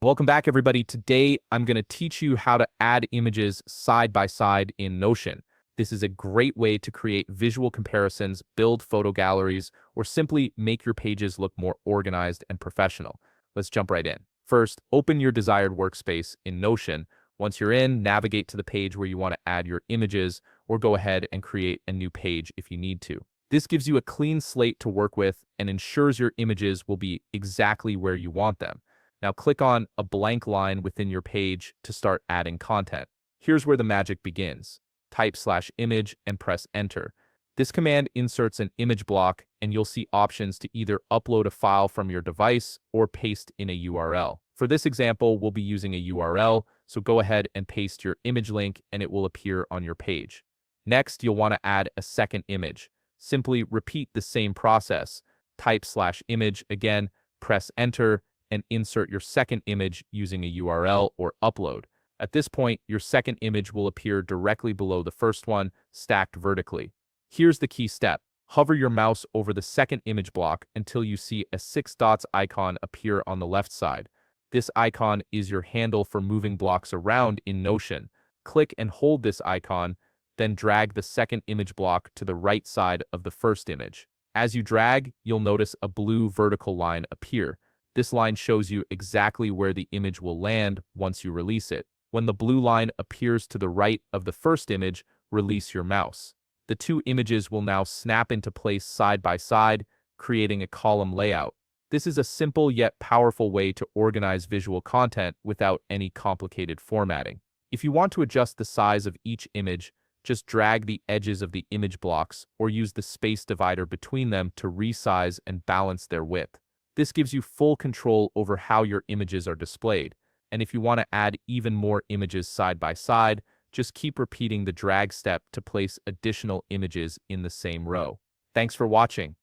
Welcome back, everybody. Today, I'm going to teach you how to add images side by side in Notion. This is a great way to create visual comparisons, build photo galleries, or simply make your pages look more organized and professional. Let's jump right in. First, open your desired workspace in Notion. Once you're in, navigate to the page where you want to add your images, or go ahead and create a new page if you need to. This gives you a clean slate to work with and ensures your images will be exactly where you want them. Now click on a blank line within your page to start adding content. Here's where the magic begins. Type /image and press enter. This command inserts an image block and you'll see options to either upload a file from your device or paste in a URL. For this example, we'll be using a URL, so go ahead and paste your image link and it will appear on your page. Next, you'll want to add a second image. Simply repeat the same process. Type /image again, press enter, and insert your second image using a URL or upload. At this point, your second image will appear directly below the first one, stacked vertically. Here's the key step. Hover your mouse over the second image block until you see a 6 dots icon appear on the left side. This icon is your handle for moving blocks around in Notion. Click and hold this icon, then drag the second image block to the right side of the first image. As you drag, you'll notice a blue vertical line appear. This line shows you exactly where the image will land once you release it. When the blue line appears to the right of the first image, release your mouse. The two images will now snap into place side by side, creating a column layout. This is a simple yet powerful way to organize visual content without any complicated formatting. If you want to adjust the size of each image, just drag the edges of the image blocks or use the space divider between them to resize and balance their width. This gives you full control over how your images are displayed. And if you want to add even more images side by side, just keep repeating the drag step to place additional images in the same row. Thanks for watching.